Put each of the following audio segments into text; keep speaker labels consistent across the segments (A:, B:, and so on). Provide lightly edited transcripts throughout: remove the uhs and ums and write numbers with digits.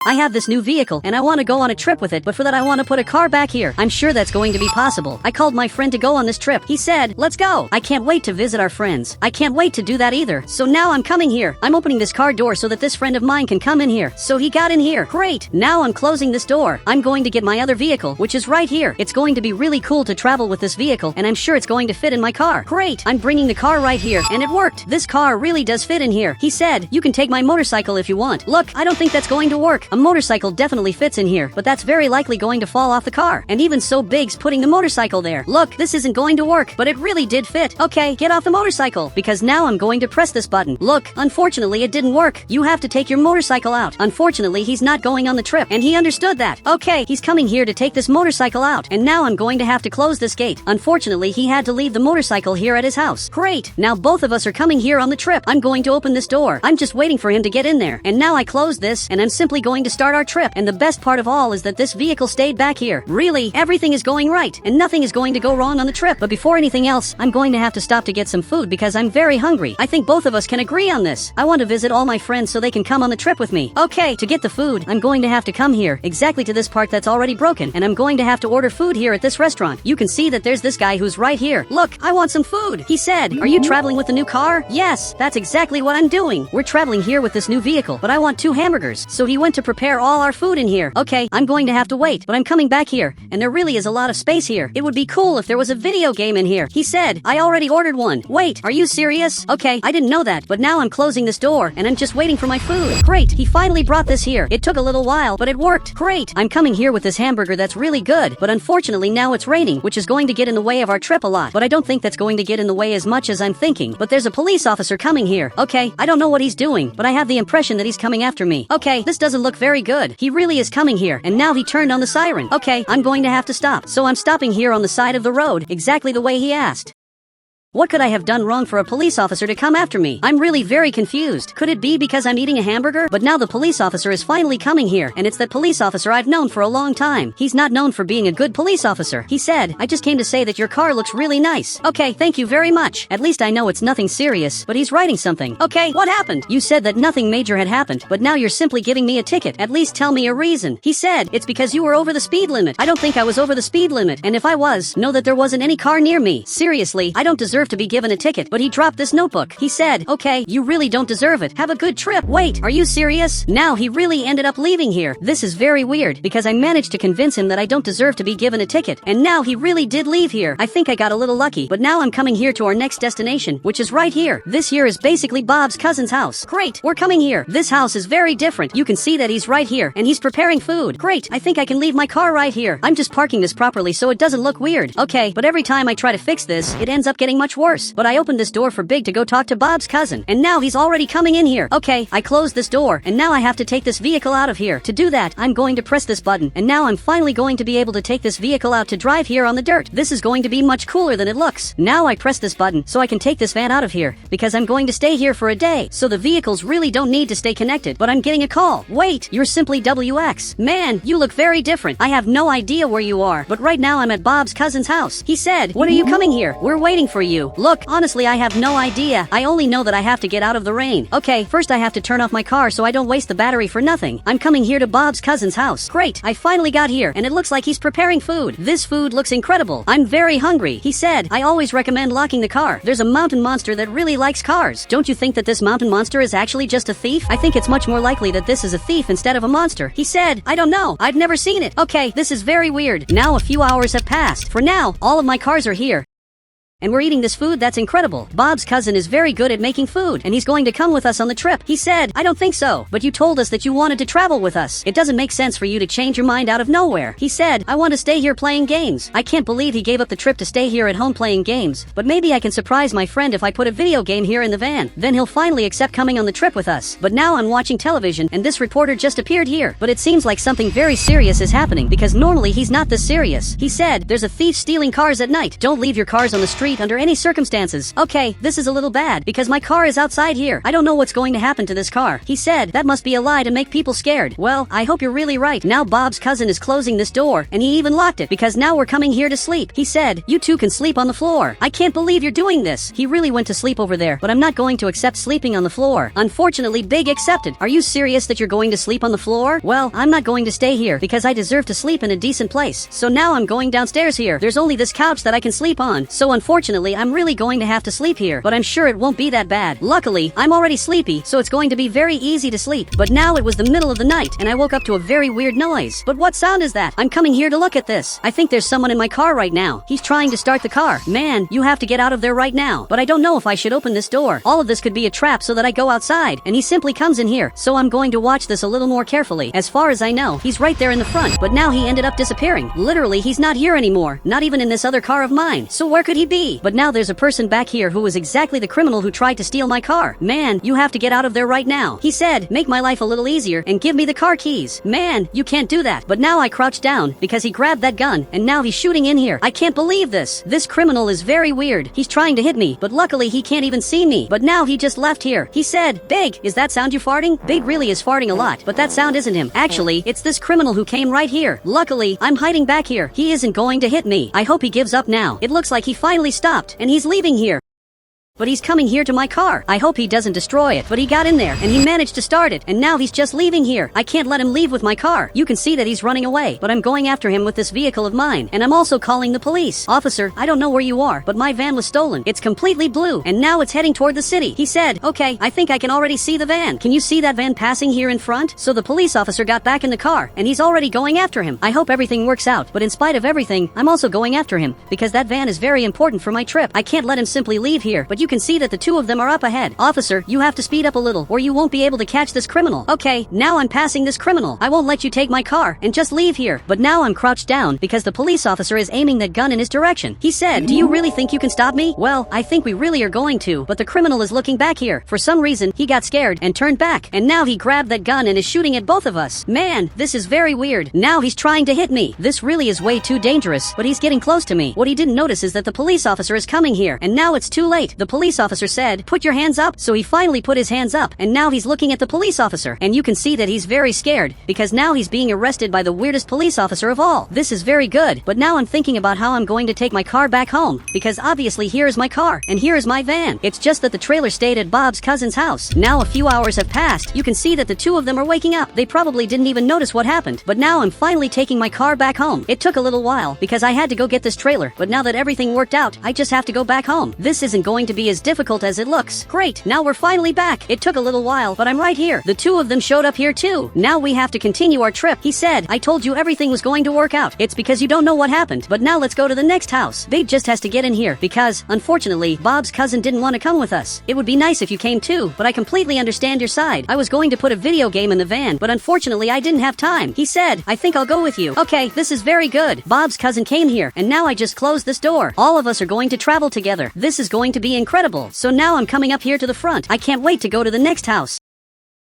A: I have this new vehicle and I want to go on a trip with it, but for that I want to put a car back here. I'm sure that's going to be possible. I called my friend to go on this trip. He said, let's go. I can't wait to visit our friends. I can't wait to do that either. So now I'm coming here. I'm opening this car door so that this friend of mine can come in here. So he got in here. Great. Now I'm closing this door. I'm going to get my other vehicle, which is right here. It's going to be really cool to travel with this vehicle, and I'm sure it's going to fit in my car. Great. I'm bringing the car right here, and it worked. This car really does fit in here. He said, you can take my motorcycle if you want. Look, I don't think that's going to work. A motorcycle definitely fits in here, but that's very likely going to fall off the car. And even so big's putting the motorcycle there. Look, this isn't going to work, but it really did fit. Okay, get off the motorcycle, because now I'm going to press this button. Look, unfortunately it didn't work. You have to take your motorcycle out. Unfortunately, he's not going on the trip, and he understood that. Okay, he's coming here to take this motorcycle out, and now I'm going to have to close this gate. Unfortunately, he had to leave the motorcycle here at his house. Great, now both of us are coming here on the trip. I'm going to open this door. I'm just waiting for him to get in there, and now I close this, and I'm simply going to start our trip. And the best part of all is that this vehicle stayed back here. Really, everything is going right, and nothing is going to go wrong on the trip. But before anything else, I'm going to have to stop to get some food because I'm very hungry. I think both of us can agree on this. I want to visit all my friends so they can come on the trip with me. Okay, to get the food, I'm going to have to come here, exactly to this part that's already broken, and I'm going to have to order food here at this restaurant. You can see that there's this guy who's right here. Look, I want some food. He said, are you traveling with the new car? Yes, that's exactly what I'm doing. We're traveling here with this new vehicle, but I want 2 hamburgers. So he went to prepare all our food in here. Okay, I'm going to have to wait, but I'm coming back here, and there really is a lot of space here. It would be cool if there was a video game in here. He said, I already ordered one. Wait, are you serious? Okay, I didn't know that, but now I'm closing this door, and I'm just waiting for my food. Great, he finally brought this here. It took a little while, but it worked. Great, I'm coming here with this hamburger that's really good, but unfortunately now it's raining, which is going to get in the way of our trip a lot, but I don't think that's going to get in the way as much as I'm thinking. But there's a police officer coming here. Okay, I don't know what he's doing, but I have the impression that he's coming after me. Okay, this doesn't look very good. He really is coming here, and now he turned on the siren. Okay, I'm going to have to stop. So I'm stopping here on the side of the road, exactly the way he asked. What could I have done wrong for a police officer to come after me? I'm really very confused. Could it be because I'm eating a hamburger? But now the police officer is finally coming here, and it's that police officer I've known for a long time. He's not known for being a good police officer. He said, I just came to say that your car looks really nice. Okay, thank you very much. At least I know it's nothing serious, but he's writing something. Okay, what happened? You said that nothing major had happened, but now you're simply giving me a ticket. At least tell me a reason. He said, it's because you were over the speed limit. I don't think I was over the speed limit, and if I was, know that there wasn't any car near me. Seriously, I don't deserve to be given a ticket. But he dropped this notebook. He said, okay, you really don't deserve it. Have a good trip. Wait, are you serious? Now he really ended up leaving here. This is very weird because I managed to convince him that I don't deserve to be given a ticket. And now he really did leave here. I think I got a little lucky, but now I'm coming here to our next destination, which is right here. This here is basically Bob's cousin's house. Great, we're coming here. This house is very different. You can see that he's right here and he's preparing food. Great, I think I can leave my car right here. I'm just parking this properly so it doesn't look weird. Okay, but every time I try to fix this, it ends up getting much worse. But I opened this door for Big to go talk to Bob's cousin, and now he's already coming in here. Okay, I closed this door, and now I have to take this vehicle out of here. To do that, I'm going to press this button, and now I'm finally going to be able to take this vehicle out to drive here on the dirt. This is going to be much cooler than it looks. Now I press this button so I can take this van out of here, because I'm going to stay here for a day, so the vehicles really don't need to stay connected. But I'm getting a call. Wait, you're simply WX. Man, you look very different. I have no idea where you are, but right now I'm at Bob's cousin's house. He said, when are you coming here? We're waiting for you. Look, honestly, I have no idea. I only know that I have to get out of the rain. Okay, first I have to turn off my car so I don't waste the battery for nothing. I'm coming here to Bob's cousin's house. Great, I finally got here, and it looks like he's preparing food. This food looks incredible. I'm very hungry. He said, I always recommend locking the car. There's a mountain monster that really likes cars. Don't you think that this mountain monster is actually just a thief? I think it's much more likely that this is a thief instead of a monster. He said, I don't know. I've never seen it. Okay, this is very weird. Now a few hours have passed. For now, all of my cars are here, and we're eating this food that's incredible. Bob's cousin is very good at making food, and he's going to come with us on the trip. He said, I don't think so, but you told us that you wanted to travel with us. It doesn't make sense for you to change your mind out of nowhere. He said, I want to stay here playing games. I can't believe he gave up the trip to stay here at home playing games, but maybe I can surprise my friend if I put a video game here in the van. Then he'll finally accept coming on the trip with us. But now I'm watching television, and this reporter just appeared here. But it seems like something very serious is happening, because normally he's not this serious. He said, there's a thief stealing cars at night. Don't leave your cars on the street street under any circumstances. Okay, this is a little bad because my car is outside here. I don't know what's going to happen to this car. He said that must be a lie to make people scared. Well, I hope you're really right. Now Bob's cousin is closing this door and he even locked it because now we're coming here to sleep. He said, you two can sleep on the floor. I can't believe you're doing this. He really went to sleep over there, but I'm not going to accept sleeping on the floor. Unfortunately, Big accepted. Are you serious that you're going to sleep on the floor? Well, I'm not going to stay here because I deserve to sleep in a decent place. So now I'm going downstairs here. There's only this couch that I can sleep on. So unfortunately, I'm really going to have to sleep here, but I'm sure it won't be that bad. Luckily, I'm already sleepy, so it's going to be very easy to sleep. But now it was the middle of the night and I woke up to a very weird noise. But what sound is that? I'm coming here to look at this. I think there's someone in my car right now. He's trying to start the car. Man, you have to get out of there right now. But I don't know if I should open this door. All of this could be a trap so that I go outside and he simply comes in here. So I'm going to watch this a little more carefully. As far as I know, he's right there in the front, but now he ended up disappearing. Literally, he's not here anymore. Not even in this other car of mine. So where could he be? But now there's a person back here who is exactly the criminal who tried to steal my car. Man, you have to get out of there right now. He said, make my life a little easier and give me the car keys. Man, you can't do that. But now I crouched down because he grabbed that gun and now he's shooting in here. I can't believe this. This criminal is very weird. He's trying to hit me, but luckily he can't even see me. But now he just left here. He said, Big, is that sound you farting? Big really is farting a lot, but that sound isn't him. Actually, it's this criminal who came right here. Luckily, I'm hiding back here. He isn't going to hit me. I hope he gives up now. It looks like he finally stopped and he's leaving here. But he's coming here to my car. I hope he doesn't destroy it. But he got in there and he managed to start it. And now he's just leaving here. I can't let him leave with my car. You can see that he's running away. But I'm going after him with this vehicle of mine. And I'm also calling the police. Officer, I don't know where you are, but my van was stolen. It's completely blue. And now it's heading toward the city. He said, okay, I think I can already see the van. Can you see that van passing here in front? So the police officer got back in the car and he's already going after him. I hope everything works out. But in spite of everything, I'm also going after him because that van is very important for my trip. I can't let him simply leave here. But you can see that the two of them are up ahead. Officer, you have to speed up a little or you won't be able to catch this criminal. Okay, now I'm passing this criminal. I won't let you take my car and just leave here. But now I'm crouched down because the police officer is aiming that gun in his direction. He said, do you really think you can stop me? Well, I think we really are going to, but the criminal is looking back here. For some reason, he got scared and turned back. And now he grabbed that gun and is shooting at both of us. Man, this is very weird. Now he's trying to hit me. This really is way too dangerous, but he's getting close to me. What he didn't notice is that the police officer is coming here. And now it's too late. The police officer said, put your hands up. So he finally put his hands up and now he's looking at the police officer. And you can see that he's very scared because now he's being arrested by the weirdest police officer of all. This is very good, but now I'm thinking about how I'm going to take my car back home because obviously here is my car and here is my van. It's just that the trailer stayed at Bob's cousin's house. Now a few hours have passed. You can see that the two of them are waking up. They probably didn't even notice what happened, but now I'm finally taking my car back home. It took a little while because I had to go get this trailer, but now that everything worked out, I just have to go back home. This isn't going to be as difficult as it looks. Great, now we're finally back. It took a little while, but I'm right here. The two of them showed up here too. Now we have to continue our trip. He said, I told you everything was going to work out. It's because you don't know what happened. But now let's go to the next house. Big just has to get in here because, unfortunately, Bob's cousin didn't want to come with us. It would be nice if you came too, but I completely understand your side. I was going to put a video game in the van, but unfortunately I didn't have time. He said, I think I'll go with you. Okay, this is very good. Bob's cousin came here, and now I just closed this door. All of us are going to travel together. This is going to be incredible. So now I'm coming up here to the front. I can't wait to go to the next house.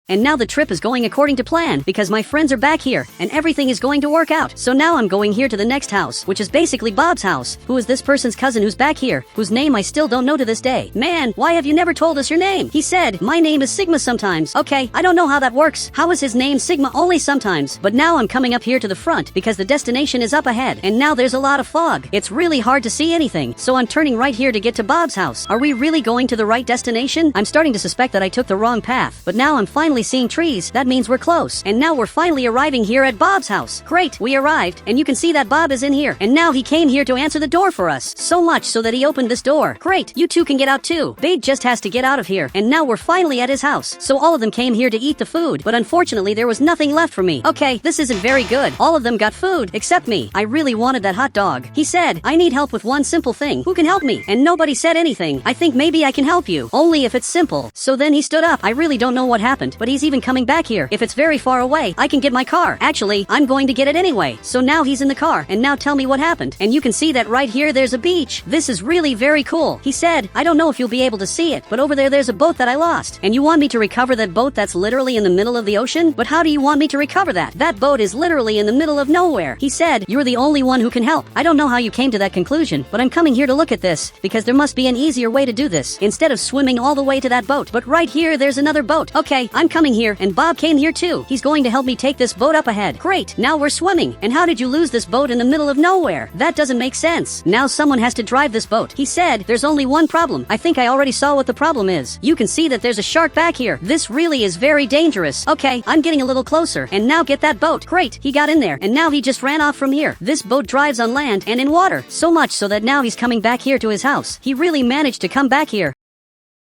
A: And now the trip is going according to plan because my friends are back here and everything is going to work out. So now I'm going here to the next house, which is basically Bob's house, who is this person's cousin who's back here, whose name I still don't know to this day. Man, why have you never told us your name? He said, my name is Sigma sometimes. Okay, I don't know how that works. How is his name Sigma only sometimes? But now I'm coming up here to the front because the destination is up ahead and now there's a lot of fog. It's really hard to see anything. So I'm turning right here to get to Bob's house. Are we really going to the right destination? I'm starting to suspect that I took the wrong path, but now I'm finally seeing trees. That means we're close. And now we're finally arriving here at Bob's house. Great, we arrived, and you can see that Bob is in here. And now he came here to answer the door for us. So much so that he opened this door. Great, you two can get out too. Babe just has to get out of here. And now we're finally at his house. So all of them came here to eat the food, but unfortunately there was nothing left for me. Okay, this isn't very good. All of them got food, except me. I really wanted that hot dog. He said, I need help with one simple thing. Who can help me? And nobody said anything. I think maybe I can help you. Only if it's simple. So then he stood up. I really don't know what happened, but he's even coming back here. If it's very far away, I can get my car. Actually, I'm going to get it anyway. So now he's in the car, and now tell me what happened. And you can see that right here there's a beach. This is really very cool. He said, I don't know if you'll be able to see it, but over there's a boat that I lost. And you want me to recover that boat that's literally in the middle of the ocean? But how do you want me to recover that? That boat is literally in the middle of nowhere. He said, you're the only one who can help. I don't know how you came to that conclusion, but I'm coming here to look at this, because there must be an easier way to do this, instead of swimming all the way to that boat. But right here, there's another boat. Okay, I'm coming here, and Bob came here too. He's going to help me take this boat up ahead. Great, now we're swimming. And how did you lose this boat in the middle of nowhere? That doesn't make sense. Now someone has to drive this boat. He said, there's only one problem. I think I already saw what the problem is. You can see that there's a shark back here. This really is very dangerous. Okay, I'm getting a little closer, and now get that boat. Great, he got in there, and now he just ran off from here. This boat drives on land and in water, so much so that now he's coming back here to his house. He really managed to come back here.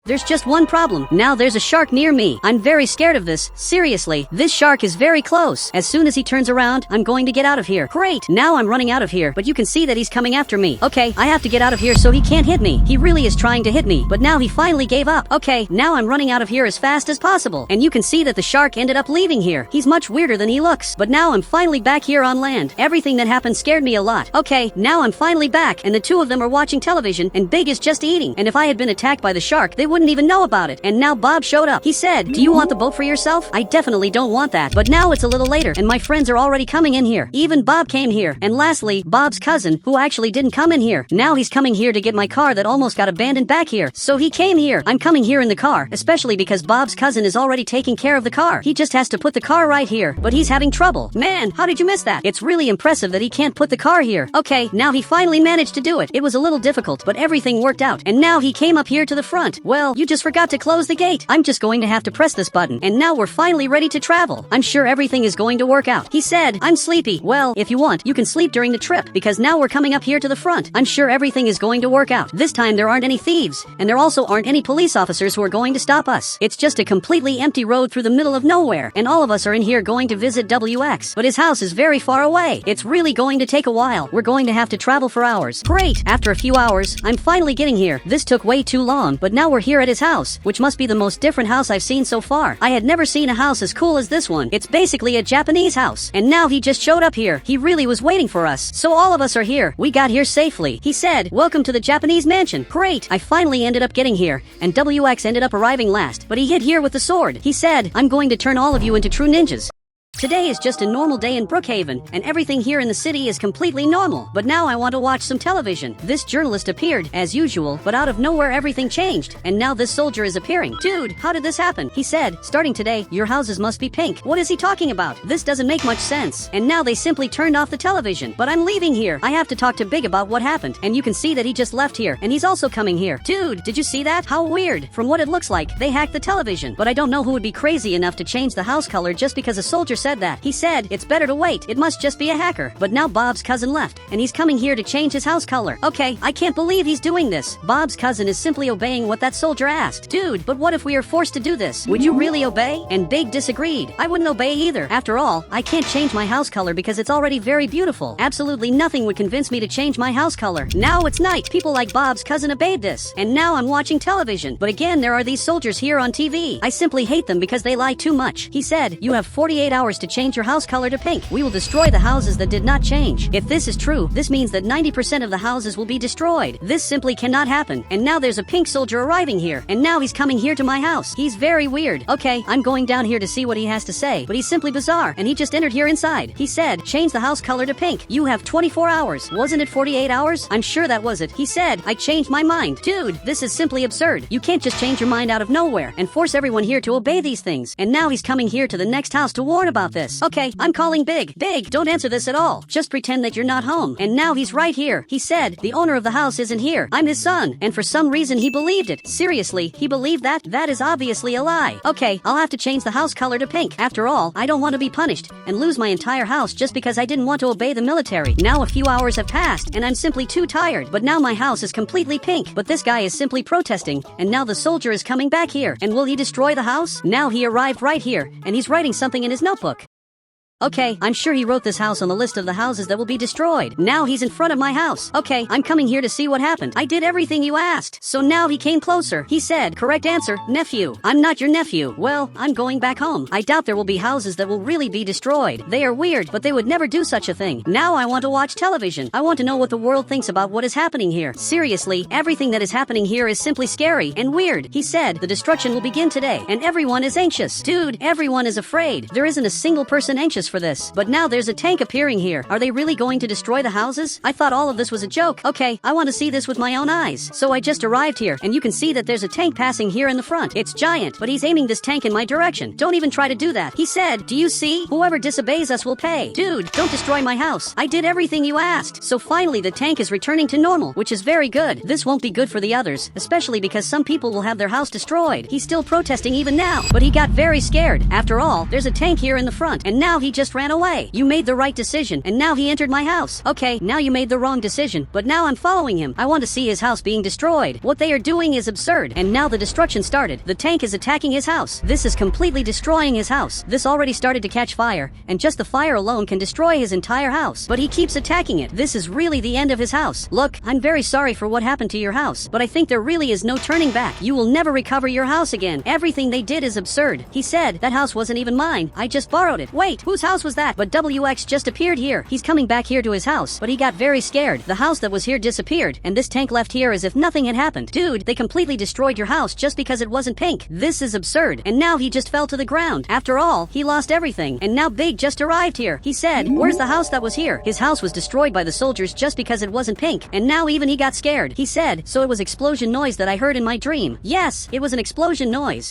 A: There's just one problem. Now there's a shark near me. I'm very scared of this. Seriously, this shark is very close. As soon as he turns around, I'm going to get out of here. Great, now I'm running out of here, but you can see that he's coming after me. Okay, I have to get out of here so he can't hit me. He really is trying to hit me, but now he finally gave up. Okay, now I'm running out of here as fast as possible. And you can see that the shark ended up leaving here. He's much weirder than he looks, but now I'm finally back here on land. Everything that happened scared me a lot. Okay, now I'm finally back, and the two of them are watching television, and Big is just eating. And if I had been attacked by the shark, they wouldn't even know about it. And now Bob showed up. He said, do you want the boat for yourself? I definitely don't want that. But now it's a little later, and my friends are already coming in here. Even Bob came here. And lastly, Bob's cousin, who actually didn't come in here. Now he's coming here to get my car that almost got abandoned back here. So he came here. I'm coming here in the car, especially because Bob's cousin is already taking care of the car. He just has to put the car right here, but he's having trouble. Man, how did you miss that? It's really impressive that he can't put the car here. Okay, now he finally managed to do it. It was a little difficult, but everything worked out. And now he came up here to the front. Well, you just forgot to close the gate. I'm just going to have to press this button, and now we're finally ready to travel. I'm sure everything is going to work out. He said, I'm sleepy. Well, if you want, you can sleep during the trip, because now we're coming up here to the front. I'm sure everything is going to work out. This time there aren't any thieves, and there also aren't any police officers who are going to stop us. It's just a completely empty road through the middle of nowhere, and all of us are in here going to visit WX, but his house is very far away. It's really going to take a while. We're going to have to travel for hours. Great! After a few hours, I'm finally getting here. This took way too long, but now we're here at his house, which must be the most different house I've seen so far. I had never seen a house as cool as this one. It's basically a Japanese house, and now he just showed up here. He really was waiting for us. So all of us are here. We got here safely. He said, welcome to the Japanese mansion. Great! I finally ended up getting here, and WX ended up arriving last, but he hid here with the sword. He said, I'm going to turn all of you into true ninjas. Today is just a normal day in Brookhaven, and everything here in the city is completely normal. But now I want to watch some television. This journalist appeared, as usual, but out of nowhere everything changed, and now this soldier is appearing. Dude, how did this happen? He said, starting today, your houses must be pink. What is he talking about? This doesn't make much sense. And now they simply turned off the television. But I'm leaving here. I have to talk to Big about what happened, and you can see that he just left here, and he's also coming here. Dude, did you see that? How weird. From what it looks like, they hacked the television. But I don't know who would be crazy enough to change the house color just because a soldier said that. He said, it's better to wait. It must just be a hacker. But now Bob's cousin left, and he's coming here to change his house color. Okay, I can't believe he's doing this. Bob's cousin is simply obeying what that soldier asked. Dude, but what if we are forced to do this? Would you really obey? And Big disagreed. I wouldn't obey either. After all, I can't change my house color because it's already very beautiful. Absolutely nothing would convince me to change my house color. Now it's night. People like Bob's cousin obeyed this, and now I'm watching television. But again, there are these soldiers here on TV. I simply hate them because they lie too much. He said, you have 48 hours to change your house color to pink. We will destroy the houses that did not change. If this is true, this means that 90% of the houses will be destroyed. This simply cannot happen. And now there's a pink soldier arriving here, and now he's coming here to my house. He's very weird. Okay, I'm going down here to see what he has to say, but he's simply bizarre, and he just entered here inside. He said, change the house color to pink. You have 24 hours. Wasn't it 48 hours? I'm sure that was it. He said, I changed my mind. Dude, this is simply absurd. You can't just change your mind out of nowhere and force everyone here to obey these things. And now he's coming here to the next house to warn about this. Okay, I'm calling Big. Big, don't answer this at all. Just pretend that you're not home. And now he's right here. He said, the owner of the house isn't here. I'm his son. And for some reason he believed it. Seriously, he believed that? That is obviously a lie. Okay, I'll have to change the house color to pink. After all, I don't want to be punished and lose my entire house just because I didn't want to obey the military. Now a few hours have passed and I'm simply too tired. But now my house is completely pink. But this guy is simply protesting. And now the soldier is coming back here. And will he destroy the house? Now he arrived right here and he's writing something in his notebook. Okay, I'm sure he wrote this house on the list of the houses that will be destroyed. Now he's in front of my house. Okay, I'm coming here to see what happened. I did everything you asked. So now he came closer. He said, correct answer, nephew. I'm not your nephew. Well, I'm going back home. I doubt there will be houses that will really be destroyed. They are weird, but they would never do such a thing. Now I want to watch television. I want to know what the world thinks about what is happening here. Seriously, everything that is happening here is simply scary and weird. He said, the destruction will begin today, and everyone is anxious. Dude, everyone is afraid. There isn't a single person anxious for this. But now there's a tank appearing here. Are they really going to destroy the houses? I thought all of this was a joke. Okay, I want to see this with my own eyes. So I just arrived here, and you can see that there's a tank passing here in the front. It's giant, but he's aiming this tank in my direction. Don't even try to do that. He said, do you see? Whoever disobeys us will pay. Dude, don't destroy my house. I did everything you asked. So finally the tank is returning to normal, which is very good. This won't be good for the others, especially because some people will have their house destroyed. He's still protesting even now, but he got very scared. After all, there's a tank here in the front, and now he just ran away. You made the right decision, and now he entered my house. Okay, now you made the wrong decision, but now I'm following him. I want to see his house being destroyed. What they are doing is absurd, and now the destruction started. The tank is attacking his house. This is completely destroying his house. This already started to catch fire, and just the fire alone can destroy his entire house. But he keeps attacking it. This is really the end of his house. Look, I'm very sorry for what happened to your house, but I think there really is no turning back. You will never recover your house again. Everything they did is absurd. He said, that house wasn't even mine. I just borrowed it. Wait, whose house was that? But WX just appeared here. He's coming back here to his house, but he got very scared. The house that was here disappeared, and this tank left here as if nothing had happened. Dude, they completely destroyed your house just because it wasn't pink. This is absurd. And now he just fell to the ground. After all, he lost everything, and now Big just arrived here. He said, where's the house that was here? His house was destroyed by the soldiers just because it wasn't pink, and now even he got scared. He said, so it was explosion noise that I heard in my dream. Yes, it was an explosion noise.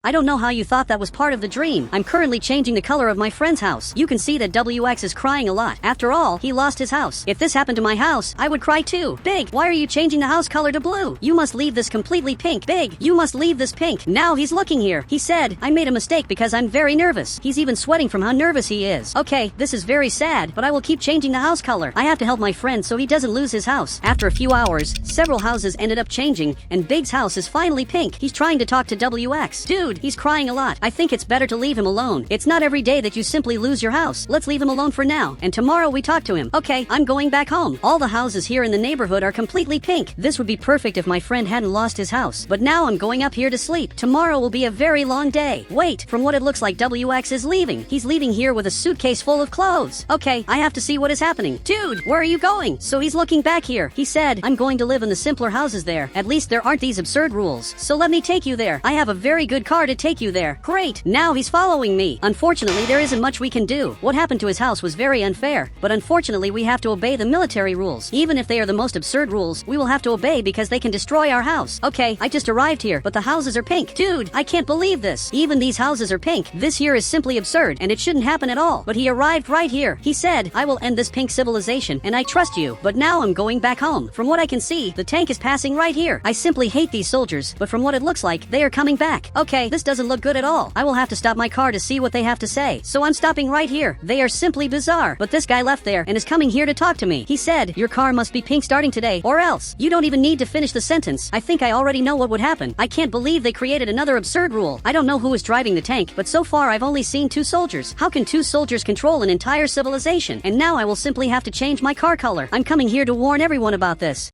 A: I don't know how you thought that was part of the dream. I'm currently changing the color of my friend's house. You can see that WX is crying a lot. After all, he lost his house. If this happened to my house, I would cry too. Big, why are you changing the house color to blue? You must leave this completely pink. Big, you must leave this pink. Now he's looking here. He said, I made a mistake because I'm very nervous. He's even sweating from how nervous he is. Okay, this is very sad, but I will keep changing the house color. I have to help my friend so he doesn't lose his house. After a few hours, several houses ended up changing, and Big's house is finally pink. He's trying to talk to WX. Dude, he's crying a lot. I think it's better to leave him alone. It's not every day that you simply lose your house. Let's leave him alone for now, and tomorrow we talk to him. Okay, I'm going back home. All the houses here in the neighborhood are completely pink. This would be perfect if my friend hadn't lost his house. But now I'm going up here to sleep. Tomorrow will be a very long day. Wait, from what it looks like WX is leaving. He's leaving here with a suitcase full of clothes. Okay, I have to see what is happening. Dude, where are you going? So he's looking back here. He said, I'm going to live in the simpler houses there. At least there aren't these absurd rules. So let me take you there. I have a very good car to take you there. Great, now he's following me. Unfortunately, there isn't much we can do. What happened to his house was very unfair, but unfortunately we have to obey the military rules. Even if they are the most absurd rules, we will have to obey because they can destroy our house. Okay, I just arrived here, but the houses are pink. Dude, I can't believe this. Even these houses are pink. This here is simply absurd, and it shouldn't happen at all. But he arrived right here. He said, I will end this pink civilization, and I trust you. But now I'm going back home. From what I can see, the tank is passing right here. I simply hate these soldiers, but from what it looks like, they are coming back. Okay, this doesn't look good at all. I will have to stop my car to see what they have to say. So I'm stopping right here. They are simply bizarre. But this guy left there and is coming here to talk to me. He said, your car must be pink starting today, or else. You don't even need to finish the sentence. I think I already know what would happen. I can't believe they created another absurd rule. I don't know who is driving the tank, but so far I've only seen 2 soldiers. How can 2 soldiers control an entire civilization? And now I will simply have to change my car color. I'm coming here to warn everyone about this.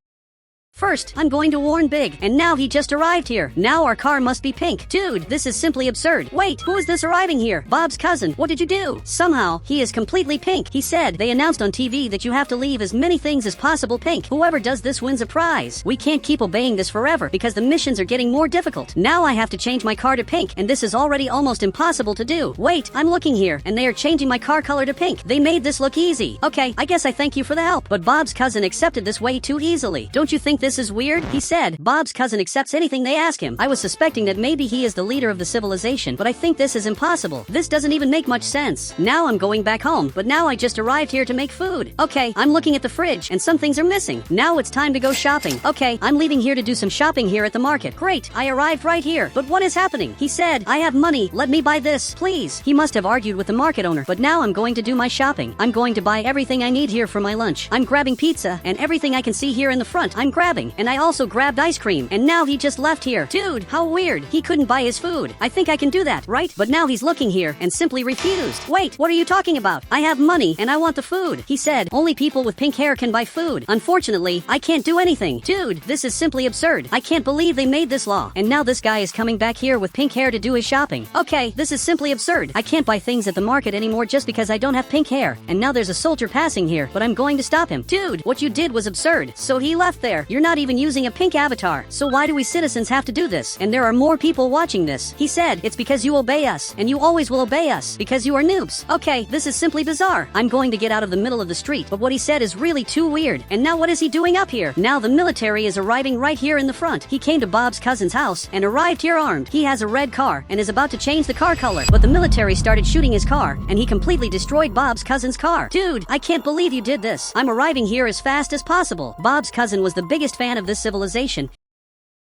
A: First, I'm going to warn Big, and now he just arrived here. Now our car must be pink. Dude, this is simply absurd. Wait, who is this arriving here? Bob's cousin. What did you do? Somehow, he is completely pink. He said, they announced on TV that you have to leave as many things as possible pink. Whoever does this wins a prize. We can't keep obeying this forever because the missions are getting more difficult. Now I have to change my car to pink, and this is already almost impossible to do. Wait, I'm looking here, and they are changing my car color to pink. They made this look easy. Okay, I guess I thank you for the help, but Bob's cousin accepted this way too easily. Don't you think this is weird? He said, Bob's cousin accepts anything they ask him. I was suspecting that maybe he is the leader of the civilization, but I think this is impossible. This doesn't even make much sense. Now I'm going back home, but now I just arrived here to make food. Okay, I'm looking at the fridge, and some things are missing. Now it's time to go shopping. Okay, I'm leaving here to do some shopping here at the market. Great, I arrived right here. But what is happening? He said, I have money. Let me buy this, please. He must have argued with the market owner, but now I'm going to do my shopping. I'm going to buy everything I need here for my lunch. I'm grabbing pizza, and everything I can see here in the front, I'm grabbing. having, and I also grabbed ice cream, and now he just left here. Dude, how weird. He couldn't buy his food. I think I can do that, right? But now he's looking here and simply refused. Wait, what are you talking about? I have money and I want the food. He said, only people with pink hair can buy food. Unfortunately, I can't do anything. Dude, this is simply absurd. I can't believe they made this law. And now this guy is coming back here with pink hair to do his shopping. Okay, this is simply absurd. I can't buy things at the market anymore just because I don't have pink hair. And now there's a soldier passing here, but I'm going to stop him. Dude, what you did was absurd. So he left there. You're not even using a pink avatar. So why do we citizens have to do this? And there are more people watching this. He said, it's because you obey us, and you always will obey us, because you are noobs. Okay, this is simply bizarre. I'm going to get out of the middle of the street, but what he said is really too weird. And now what is he doing up here? Now the military is arriving right here in the front. He came to Bob's cousin's house and arrived here armed. He has a red car and is about to change the car color, but the military started shooting his car, and he completely destroyed Bob's cousin's car. Dude, I can't believe you did this. I'm arriving here as fast as possible. Bob's cousin was the biggest fan of this civilization,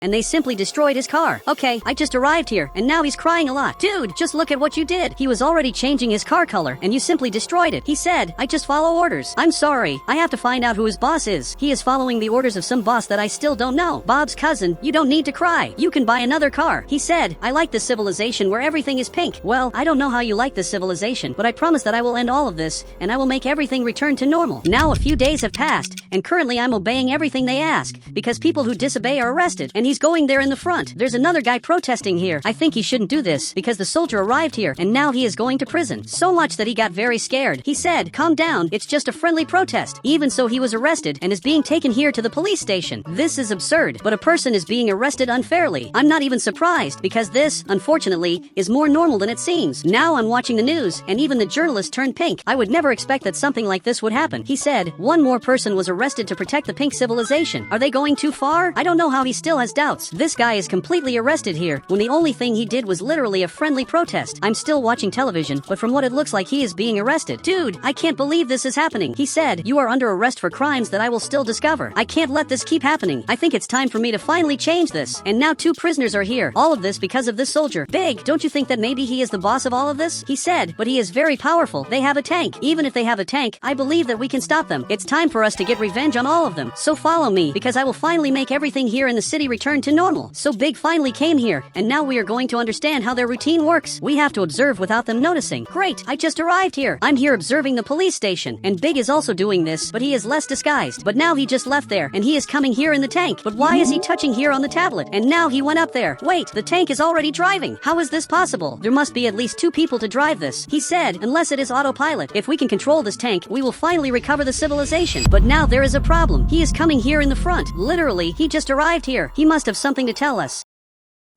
A: and they simply destroyed his car. Okay, I just arrived here, and now he's crying a lot. Dude, just look at what you did. He was already changing his car color, and you simply destroyed it. He said, I just follow orders. I'm sorry, I have to find out who his boss is. He is following the orders of some boss that I still don't know. Bob's cousin, you don't need to cry. You can buy another car. He said, I like this civilization where everything is pink. Well, I don't know how you like this civilization, but I promise that I will end all of this, and I will make everything return to normal. Now a few days have passed, and currently I'm obeying everything they ask, because people who disobey are arrested, and he's going there in the front. There's another guy protesting here. I think he shouldn't do this because the soldier arrived here and now he is going to prison. So much that he got very scared. He said, calm down, it's just a friendly protest. Even so, he was arrested and is being taken here to the police station. This is absurd, but a person is being arrested unfairly. I'm not even surprised because this, unfortunately, is more normal than it seems. Now I'm watching the news and even the journalist turned pink. I would never expect that something like this would happen. He said, one more person was arrested to protect the pink civilization. Are they going too far? I don't know how he still has doubts. This guy is completely arrested here when the only thing he did was literally a friendly protest. I'm still watching television, but from what it looks like he is being arrested. Dude, I can't believe this is happening. He said, you are under arrest for crimes that I will still discover. I can't let this keep happening. I think it's time for me to finally change this. And now 2 prisoners are here. All of this because of this soldier. Big, don't you think that maybe he is the boss of all of this? He said, but he is very powerful. They have a tank. Even if they have a tank, I believe that we can stop them. It's time for us to get revenge on all of them. So follow me, because I will finally make everything here in the city return to normal. So Big finally came here, and now we are going to understand how their routine works. We have to observe without them noticing. Great, I just arrived here. I'm here observing the police station, and Big is also doing this, but he is less disguised. But now he just left there, and he is coming here in the tank. But why is he touching here on the tablet? And now he went up there. Wait, the tank is already driving. How is this possible? There must be at least 2 people to drive this. He said, unless it is autopilot. If we can control this tank, we will finally recover the civilization. But now there is a problem. He is coming here in the front. Literally, he just arrived here. He must have something to tell us.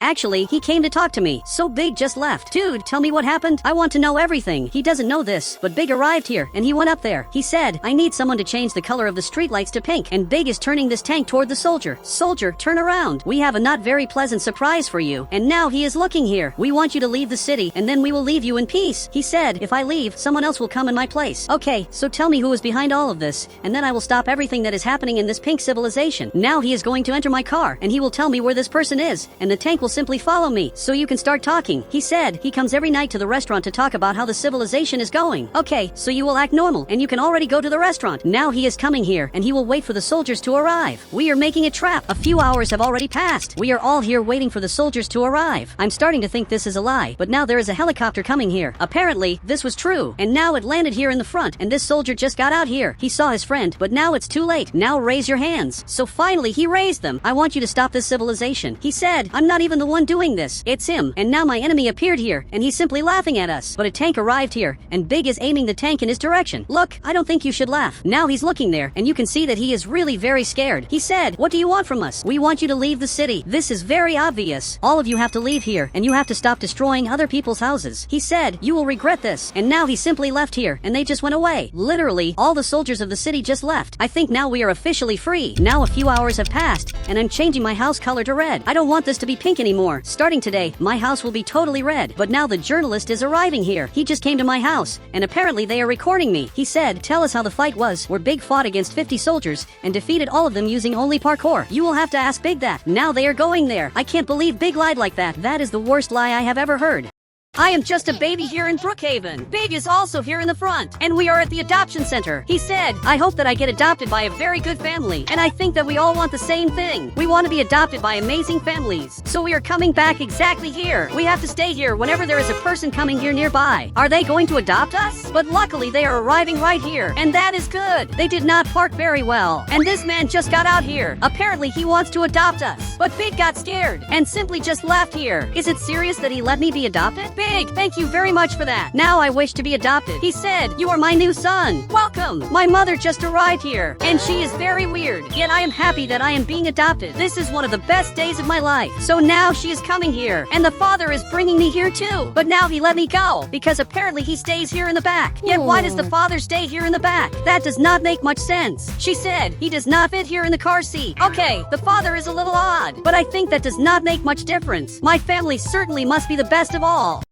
A: Actually, he came to talk to me. So Big just left. Dude, tell me what happened. I want to know everything. He doesn't know this, but Big arrived here, and he went up there. He said, I need someone to change the color of the streetlights to pink, and Big is turning this tank toward the soldier. Soldier, turn around. We have a not very pleasant surprise for you. And now he is looking here. We want you to leave the city, and then we will leave you in peace. He said, if I leave, someone else will come in my place. Okay, so tell me who is behind all of this, and then I will stop everything that is happening in this pink civilization. Now he is going to enter my car, and he will tell me where this person is, and the tank will simply follow me, so you can start talking. He said he comes every night to the restaurant to talk about how the civilization is going. Okay, so you will act normal, and you can already go to the restaurant. Now he is coming here, and he will wait for the soldiers to arrive. We are making a trap. A few hours have already passed. We are all here waiting for the soldiers to arrive. I'm starting to think this is a lie, but now there is a helicopter coming here. Apparently, this was true, and now it landed here in the front, and this soldier just got out here. He saw his friend, but now it's too late. Now raise your hands. So finally, he raised them. I want you to stop this civilization. He said, I'm not even the one doing this. It's him. And now my enemy appeared here, and he's simply laughing at us. But a tank arrived here, and Big is aiming the tank in his direction. Look, I don't think you should laugh. Now he's looking there, and you can see that he is really very scared. He said, what do you want from us? We want you to leave the city. This is very obvious. All of you have to leave here, and you have to stop destroying other people's houses. He said, you will regret this. And now he simply left here, and they just went away. Literally, all the soldiers of the city just left. I think now we are officially free. Now a few hours have passed, and I'm changing my house color to red. I don't want this to be pink anymore. Starting today, my house will be totally red. But now the journalist is arriving here. He just came to my house, and apparently they are recording me. He said, tell us how the fight was, where Big fought against 50 soldiers, and defeated all of them using only parkour. You will have to ask Big that. Now they are going there. I can't believe Big lied like that. That is the worst lie I have ever heard. I am just a baby here in Brookhaven. Big is also here in the front, and we are at the adoption center. He said, I hope that I get adopted by a very good family, and I think that we all want the same thing. We want to be adopted by amazing families. So we are coming back exactly here. We have to stay here whenever there is a person coming here nearby. Are they going to adopt us? But luckily they are arriving right here, and that is good. They did not park very well, and this man just got out here. Apparently he wants to adopt us, but Big got scared and simply just left here. Is it serious that he let me be adopted? Big, thank you very much for that. Now I wish to be adopted. He said, you are my new son. Welcome. My mother just arrived here, and she is very weird, yet I am happy that I am being adopted. This is one of the best days of my life. So now she is coming here, and the father is bringing me here too. But now he let me go, because apparently he stays here in the back. Yet why does the father stay here in the back? That does not make much sense. She said, he does not fit here in the car seat. Okay, the father is a little odd, but I think that does not make much difference. My family certainly must be the best of all.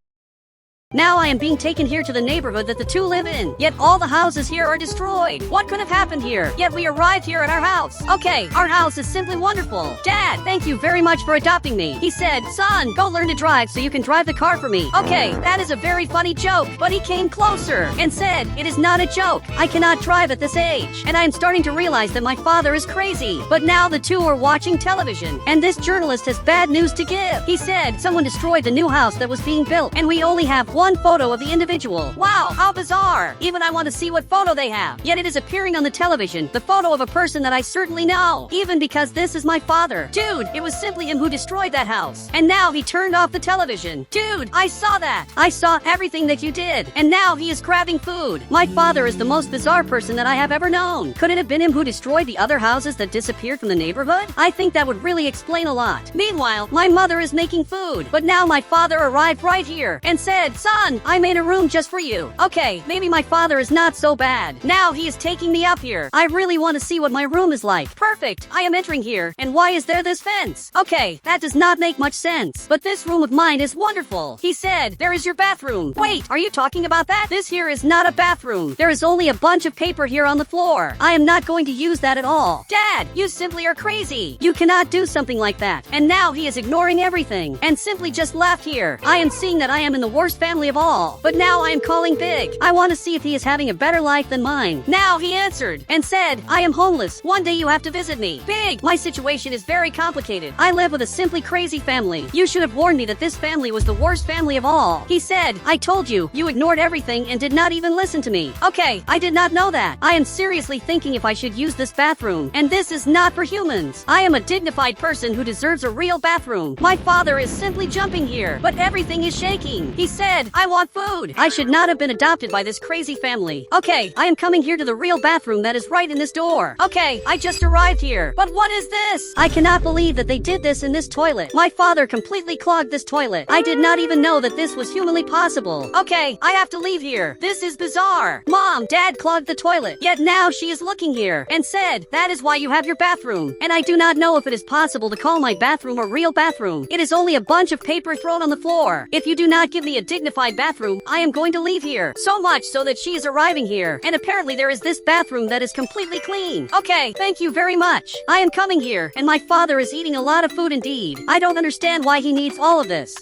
A: Now I am being taken here to the neighborhood that the two live in, yet all the houses here are destroyed. What could have happened here? Yet we arrived here at our house. Okay, our house is simply wonderful. Dad, thank you very much for adopting me. He said, son, go learn to drive so you can drive the car for me. Okay, that is a very funny joke, but he came closer and said, it is not a joke. I cannot drive at this age, and I am starting to realize that my father is crazy. But now the two are watching television, and this journalist has bad news to give. He said, someone destroyed the new house that was being built, and we only have one photo of the individual. Wow, how bizarre. Even I want to see what photo they have. Yet it is appearing on the television, the photo of a person that I certainly know. Even because this is my father. Dude, it was simply him who destroyed that house. And now he turned off the television. Dude, I saw that. I saw everything that you did. And now he is grabbing food. My father is the most bizarre person that I have ever known. Could it have been him who destroyed the other houses that disappeared from the neighborhood? I think that would really explain a lot. Meanwhile, my mother is making food. But now my father arrived right here and said, son, I made a room just for you. Okay, maybe my father is not so bad. Now he is taking me up here. I really want to see what my room is like. Perfect. I am entering here. And why is there this fence? Okay, that does not make much sense. But this room of mine is wonderful. He said, there is your bathroom. Wait, are you talking about that? This here is not a bathroom. There is only a bunch of paper here on the floor. I am not going to use that at all. Dad, you simply are crazy. You cannot do something like that. And now he is ignoring everything and simply just left here. I am seeing that I am in the worst family of all. But now I am calling Big. I want to see if he is having a better life than mine. Now he answered and said, I am homeless. One day you have to visit me. Big, my situation is very complicated. I live with a simply crazy family. You should have warned me that this family was the worst family of all. He said, I told you, you ignored everything and did not even listen to me. Okay, I did not know that. I am seriously thinking if I should use this bathroom, and this is not for humans. I am a dignified person who deserves a real bathroom. My father is simply jumping here, but everything is shaking. He said, I want food. I should not have been adopted by this crazy family. Okay, I am coming here to the real bathroom that is right in this door. Okay, I just arrived here. But what is this? I cannot believe that they did this in this toilet. My father completely clogged this toilet. I did not even know that this was humanly possible. Okay, I have to leave here. This is bizarre. Mom, Dad clogged the toilet. Yet now she is looking here and said, that is why you have your bathroom. And I do not know if it is possible to call my bathroom a real bathroom. It is only a bunch of paper thrown on the floor. If you do not give me a dignified bathroom, I am going to leave here. So much so that she is arriving here. And apparently there is this bathroom that is completely clean. Okay, thank you very much. I am coming here, and my father is eating a lot of food indeed. I don't understand why he needs all of this.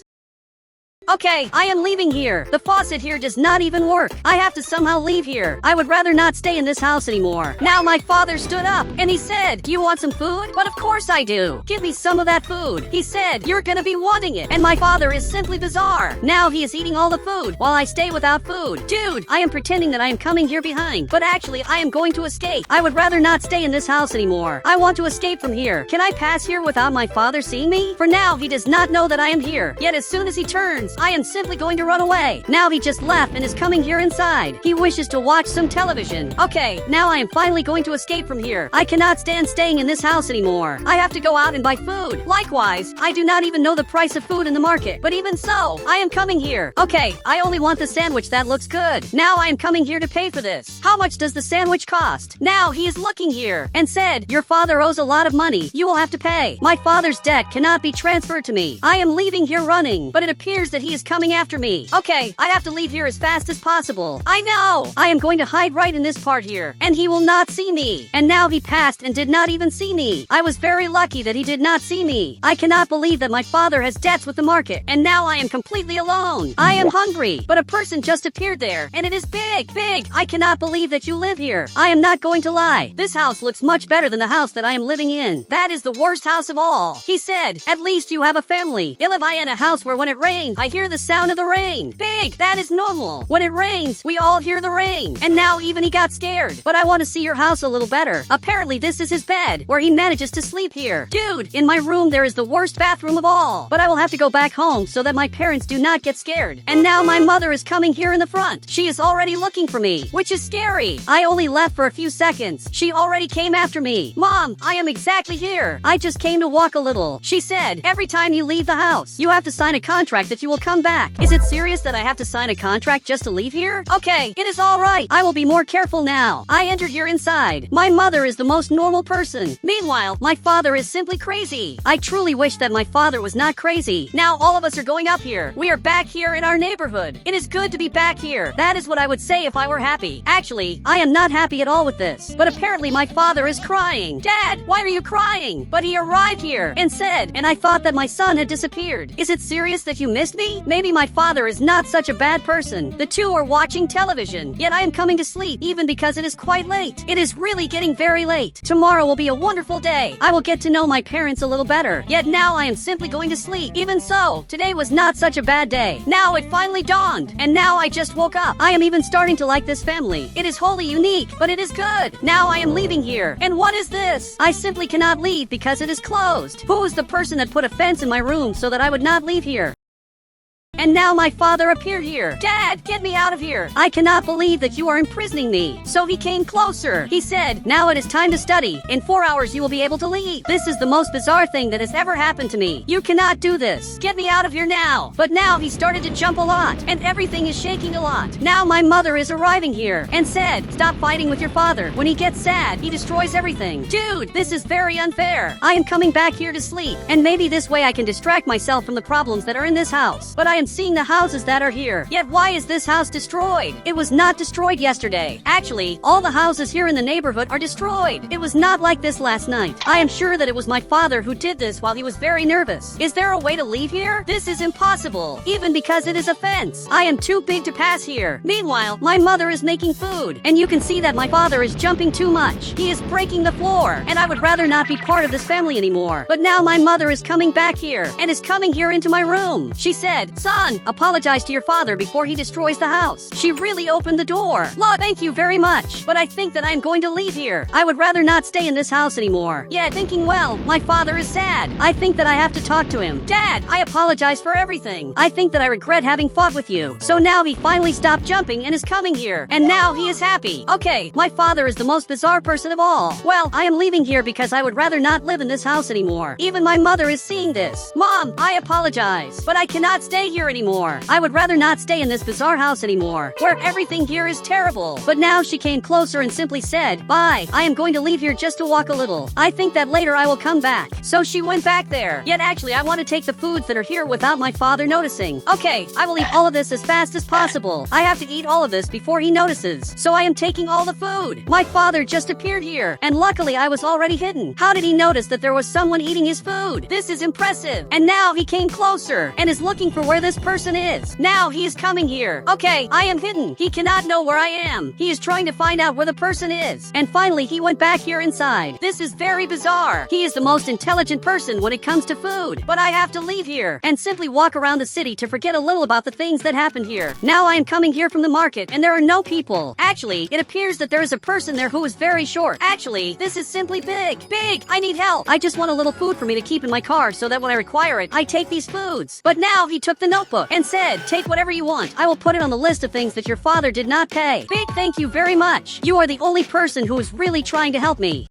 A: Okay, I am leaving here. The faucet here does not even work. I have to somehow leave here. I would rather not stay in this house anymore. Now my father stood up and he said, do you want some food? But of course I do. Give me some of that food. He said, you're gonna be wanting it. And my father is simply bizarre. Now he is eating all the food while I stay without food. Dude, I am pretending that I am coming here behind, but actually I am going to escape. I would rather not stay in this house anymore. I want to escape from here. Can I pass here without my father seeing me? For now, he does not know that I am here. Yet as soon as he turns, I am simply going to run away. Now he just left and is coming here inside. He wishes to watch some television. Okay, now I am finally going to escape from here. I cannot stand staying in this house anymore. I have to go out and buy food. Likewise, I do not even know the price of food in the market. But even so, I am coming here. Okay, I only want the sandwich that looks good. Now I am coming here to pay for this. How much does the sandwich cost? Now he is looking here and said, your father owes a lot of money. You will have to pay. My father's debt cannot be transferred to me. I am leaving here running, but it appears that that he is coming after me. Okay, I have to leave here as fast as possible. I know! I am going to hide right in this part here, and he will not see me. And now he passed and did not even see me. I was very lucky that he did not see me. I cannot believe that my father has debts with the market, and now I am completely alone. I am hungry, but a person just appeared there, and it is big, big. I cannot believe that you live here. I am not going to lie. This house looks much better than the house that I am living in. That is the worst house of all. He said, at least you have a family. I live in a house where when it rains, I hear the sound of the rain. Big, that is normal. When it rains, we all hear the rain. And now even he got scared. But I want to see your house a little better. Apparently this is his bed, where he manages to sleep here. Dude, in my room there is the worst bathroom of all. But I will have to go back home so that my parents do not get scared. And now my mother is coming here in the front. She is already looking for me, which is scary. I only left for a few seconds. She already came after me. Mom, I am exactly here. I just came to walk a little. She said, every time you leave the house, you have to sign a contract that you will come back. Is it serious that I have to sign a contract just to leave here? Okay, it is all right. I will be more careful now. I entered here inside. My mother is the most normal person. Meanwhile, my father is simply crazy. I truly wish that my father was not crazy. Now all of us are going up here. We are back here in our neighborhood. It is good to be back here. That is what I would say if I were happy. Actually, I am not happy at all with this. But apparently my father is crying. Dad, why are you crying? But he arrived here and said, and I thought that my son had disappeared. Is it serious that you missed me? Maybe my father is not such a bad person. The two are watching television. Yet I am coming to sleep even because it is quite late. It is really getting very late. Tomorrow will be a wonderful day. I will get to know my parents a little better. Yet now I am simply going to sleep. Even so, today was not such a bad day. Now it finally dawned. And now I just woke up. I am even starting to like this family. It is wholly unique, but it is good. Now I am leaving here. And what is this? I simply cannot leave because it is closed. Who is the person that put a fence in my room so that I would not leave here? And now my father appeared here. Dad, get me out of here. I cannot believe that you are imprisoning me. So he came closer. He said, now it is time to study. In 4 hours you will be able to leave. This is the most bizarre thing that has ever happened to me. You cannot do this. Get me out of here now. But now he started to jump a lot, and everything is shaking a lot. Now my mother is arriving here and said, stop fighting with your father. When he gets sad, he destroys everything. Dude, this is very unfair. I am coming back here to sleep, and maybe this way I can distract myself from the problems that are in this house. But I am seeing the houses that are here. Yet why is this house destroyed? It was not destroyed yesterday. Actually, all the houses here in the neighborhood are destroyed. It was not like this last night. I am sure that it was my father who did this while he was very nervous. Is there a way to leave here? This is impossible, even because it is a fence. I am too big to pass here. Meanwhile, my mother is making food, and you can see that my father is jumping too much. He is breaking the floor, and I would rather not be part of this family anymore. But now my mother is coming back here, and is coming here into my room. She said, son, apologize to your father before he destroys the house. She really opened the door. Look, thank you very much. But I think that I'm going to leave here. I would rather not stay in this house anymore. Yet, thinking, well, my father is sad. I think that I have to talk to him. Dad, I apologize for everything. I think that I regret having fought with you. So now he finally stopped jumping and is coming here. And now he is happy. Okay, my father is the most bizarre person of all. Well, I am leaving here because I would rather not live in this house anymore. Even my mother is seeing this. Mom, I apologize, but I cannot stay here anymore. I would rather not stay in this bizarre house anymore, where everything here is terrible. But now she came closer and simply said, bye, I am going to leave here just to walk a little. I think that later I will come back. So she went back there. Yet actually I want to take the foods that are here without my father noticing. Okay, I will eat all of this as fast as possible. I have to eat all of this before he notices. So I am taking all the food. My father just appeared here, and luckily I was already hidden. How did he notice that there was someone eating his food? This is impressive. And now he came closer and is looking for where this person is. Now he is coming here. Okay, I am hidden. He cannot know where I am. He is trying to find out where the person is. And finally he went back here inside. This is very bizarre. He is the most intelligent person when it comes to food. But I have to leave here and simply walk around the city to forget a little about the things that happened here. Now I am coming here from the market and there are no people. Actually, it appears that there is a person there who is very short. Actually, this is simply big. Big, I need help. I just want a little food for me to keep in my car so that when I require it, I take these foods. But now he took the notebook and said, take whatever you want. I will put it on the list of things that your father did not pay. Big thank you very much. You are the only person who is really trying to help me.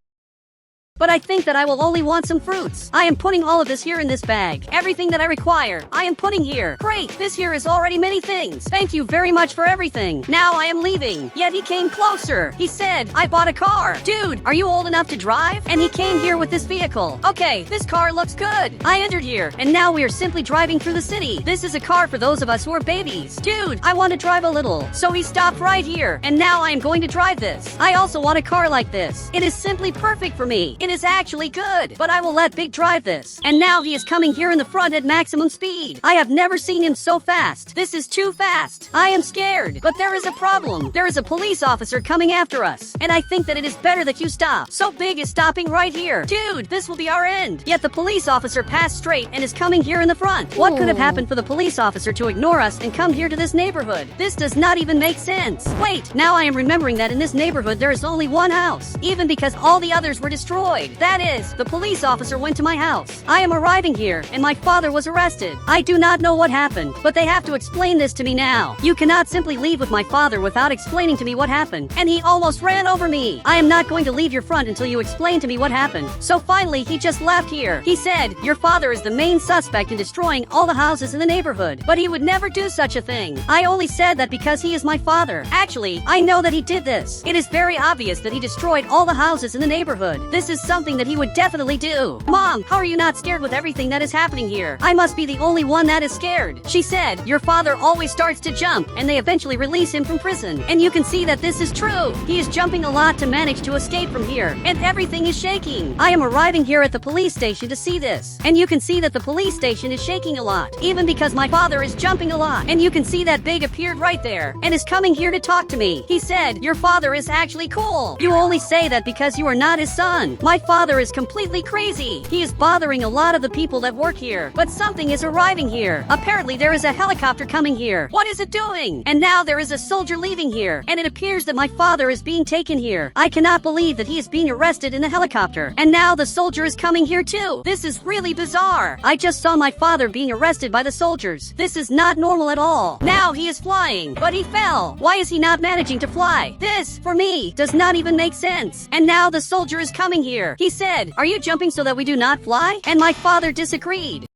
A: but I think that I will only want some fruits. I am putting all of this here in this bag. Everything that I require, I am putting here. Great, this here is already many things. Thank you very much for everything. Now I am leaving. Yet he came closer. He said, I bought a car. Dude, are you old enough to drive? And he came here with this vehicle. Okay, this car looks good. I entered here, and now we are simply driving through the city. This is a car for those of us who are babies. Dude, I want to drive a little. So he stopped right here, and now I am going to drive this. I also want a car like this. It is simply perfect for me. It is actually good, but I will let Big drive this. And now he is coming here in the front at maximum speed. I have never seen him so fast. This is too fast. I am scared, but there is a problem. There is a police officer coming after us, and I think that it is better that you stop. So Big is stopping right here. Dude, this will be our end. Yet the police officer passed straight and is coming here in the front. What could have happened for the police officer to ignore us and come here to this neighborhood? This does not even make sense. Wait, now I am remembering that in this neighborhood there is only one house, even because all the others were destroyed. That is, the police officer went to my house. I am arriving here, and my father was arrested. I do not know what happened, but they have to explain this to me now. You cannot simply leave with my father without explaining to me what happened, and he almost ran over me. I am not going to leave your front until you explain to me what happened. So finally, he just left here. He said, your father is the main suspect in destroying all the houses in the neighborhood, but he would never do such a thing. I only said that because he is my father. Actually, I know that he did this. It is very obvious that he destroyed all the houses in the neighborhood. This is something that he would definitely do. Mom, how are you not scared with everything that is happening here? I must be the only one that is scared. She said, your father always starts to jump, and they eventually release him from prison. And you can see that this is true. He is jumping a lot to manage to escape from here, and everything is shaking. I am arriving here at the police station to see this, and you can see that the police station is shaking a lot, even because my father is jumping a lot. And you can see that Big appeared right there, and is coming here to talk to me. He said, your father is actually cool. You only say that because you are not his son. My father is completely crazy. He is bothering a lot of the people that work here, but something is arriving here. Apparently there is a helicopter coming here. What is it doing? And now there is a soldier leaving here, and it appears that my father is being taken here. I cannot believe that he is being arrested in the helicopter, and now the soldier is coming here too. This is really bizarre. I just saw my father being arrested by the soldiers. This is not normal at all. Now he is flying, but he fell. Why is he not managing to fly? This, for me, does not even make sense. And now the soldier is coming here. He said, are you jumping so that we do not fly? And my father disagreed.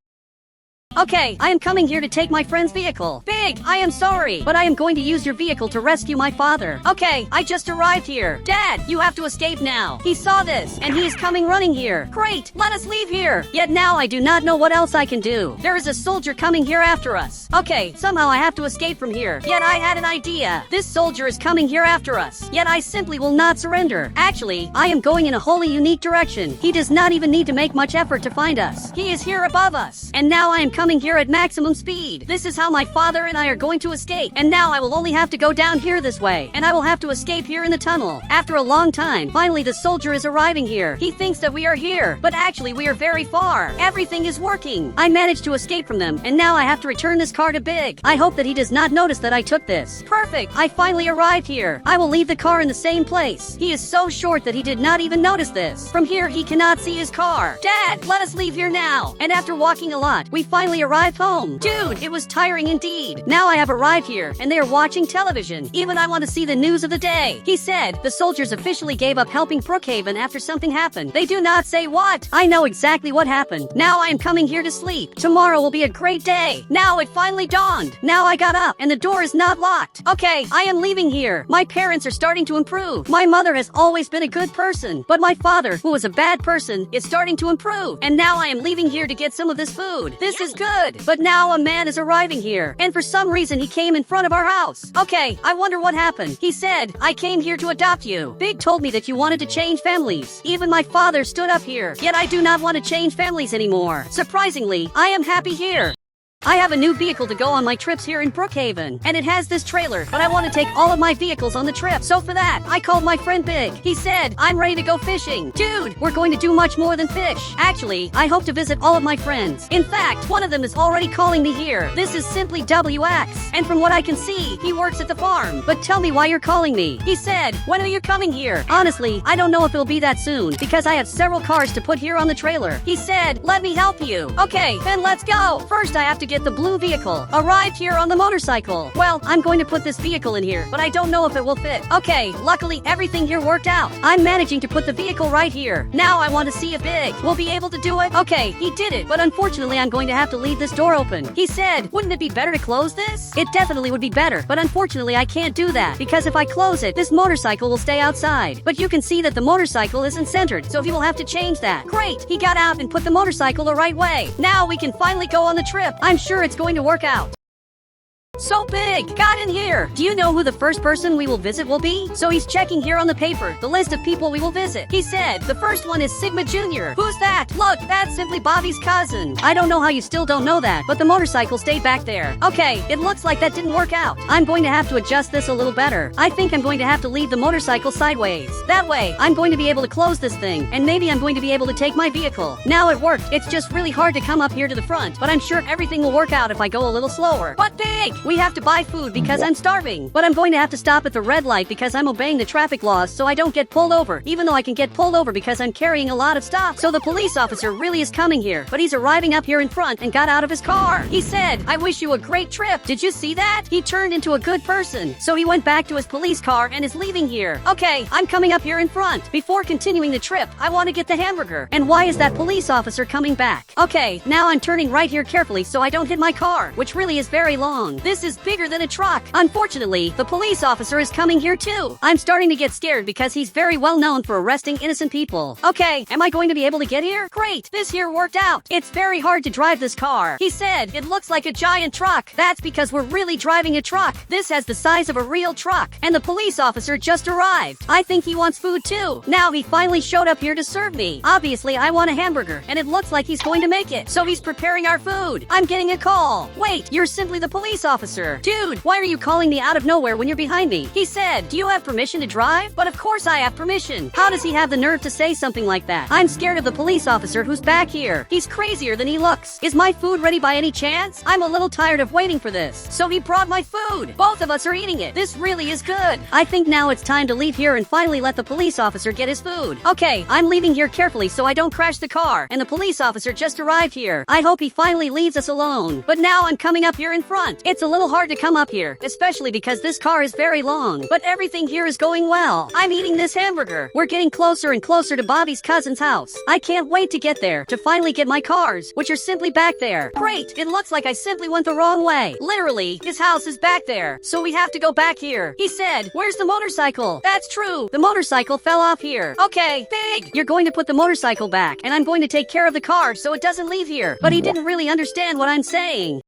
A: Okay, I am coming here to take my friend's vehicle. Big, I am sorry, but I am going to use your vehicle to rescue my father. Okay, I just arrived here. Dad, you have to escape now. He saw this, and he is coming running here. Great, let us leave here. Yet now I do not know what else I can do. There is a soldier coming here after us. Okay, somehow I have to escape from here. Yet I had an idea. This soldier is coming here after us. Yet I simply will not surrender. Actually, I am going in a wholly unique direction. He does not even need to make much effort to find us. He is here above us. And now I am coming here at maximum speed. This is how my father and I are going to escape. And now I will only have to go down here this way, and I will have to escape here in the tunnel. After a long time, finally the soldier is arriving here. He thinks that we are here, but actually we are very far. Everything is working. I managed to escape from them, and now I have to return this car to Big. I hope that he does not notice that I took this. Perfect. I finally arrived here. I will leave the car in the same place. He is so short that he did not even notice this. From here, he cannot see his car. Dad, let us leave here now. And after walking a lot, we finally arrived home. Dude, it was tiring indeed. Now I have arrived here, and they are watching television. Even I want to see the news of the day. He said, the soldiers officially gave up helping Brookhaven after something happened. They do not say what. I know exactly what happened. Now I am coming here to sleep. Tomorrow will be a great day. Now it finally dawned. Now I got up, and the door is not locked. Okay, I am leaving here. My parents are starting to improve. My mother has always been a good person, but my father, who was a bad person, is starting to improve. And now I am leaving here to get some of this food. This is good. But now a man is arriving here, and for some reason he came in front of our house. Okay, I wonder what happened. He said, I came here to adopt you. Big told me that you wanted to change families. Even my father stood up here. Yet I do not want to change families anymore. Surprisingly, I am happy here. I have a new vehicle to go on my trips here in Brookhaven, and it has this trailer, but I want to take all of my vehicles on the trip. So for that, I called my friend Big. He said, I'm ready to go fishing. Dude, we're going to do much more than fish. Actually, I hope to visit all of my friends. In fact, one of them is already calling me here. This is simply WX, and from what I can see, he works at the farm. But tell me why you're calling me. He said, when are you coming here? Honestly, I don't know if it'll be that soon, because I have several cars to put here on the trailer. He said, let me help you. Okay, then let's go. First, I have to to get the blue vehicle. Arrived here on the motorcycle. Well, I'm going to put this vehicle in here, but I don't know if it will fit. Okay, luckily everything here worked out. I'm managing to put the vehicle right here. Now I want to see if Big will be able to do it. Okay, he did it, but unfortunately I'm going to have to leave this door open. He said, wouldn't it be better to close this? It definitely would be better, but unfortunately I can't do that, because if I close it, this motorcycle will stay outside. But you can see that the motorcycle isn't centered, so he will have to change that. Great, he got out and put the motorcycle the right way. Now we can finally go on the trip. I'm sure it's going to work out. So Big got in here. Do you know who the first person we will visit will be? So he's checking here on the paper the list of people we will visit. He said the first one is Sigma Jr. Who's that? Look, that's simply Bobby's cousin. I don't know how you still don't know that, but the motorcycle stayed back there. Okay, it looks like that didn't work out. I'm going to have to adjust this a little better. I think I'm going to have to leave the motorcycle sideways. That way, I'm going to be able to close this thing, and maybe I'm going to be able to take my vehicle. Now it worked. It's just really hard to come up here to the front, but I'm sure everything will work out if I go a little slower. But Big, we have to buy food because I'm starving. But I'm going to have to stop at the red light because I'm obeying the traffic laws so I don't get pulled over, even though I can get pulled over because I'm carrying a lot of stuff. So the police officer really is coming here, but he's arriving up here in front and got out of his car. He said, I wish you a great trip. Did you see that? He turned into a good person. So he went back to his police car and is leaving here. Okay, I'm coming up here in front. Before continuing the trip, I want to get the hamburger. And why is that police officer coming back? Okay, now I'm turning right here carefully so I don't hit my car, which really is very long. This is bigger than a truck. Unfortunately, the police officer is coming here too. I'm starting to get scared because he's very well known for arresting innocent people. Okay, am I going to be able to get here? Great, this here worked out. It's very hard to drive this car. He said, it looks like a giant truck. That's because we're really driving a truck. This has the size of a real truck. And the police officer just arrived. I think he wants food too. Now he finally showed up here to serve me. Obviously, I want a hamburger, and it looks like he's going to make it. So he's preparing our food. I'm getting a call. Wait, you're simply the police officer. Dude, why are you calling me out of nowhere when you're behind me? He said, do you have permission to drive? But of course I have permission. How does he have the nerve to say something like that? I'm scared of the police officer who's back here. He's crazier than he looks. Is my food ready by any chance? I'm a little tired of waiting for this. So he brought my food. Both of us are eating it. This really is good. I think now it's time to leave here and finally let the police officer get his food. Okay, I'm leaving here carefully so I don't crash the car. And the police officer just arrived here. I hope he finally leaves us alone. But now I'm coming up here in front. It's a little hard to come up here, especially because this car is very long. But everything here is going well. I'm eating this hamburger. We're getting closer and closer to Bobby's cousin's house. I can't wait to get there, to finally get my cars, which are simply back there. Great, it looks like I simply went the wrong way. Literally, his house is back there, so we have to go back here. He said, where's the motorcycle? That's true, the motorcycle fell off here. Okay, Big, you're going to put the motorcycle back, and I'm going to take care of the car so it doesn't leave here. But he didn't really understand what I'm saying.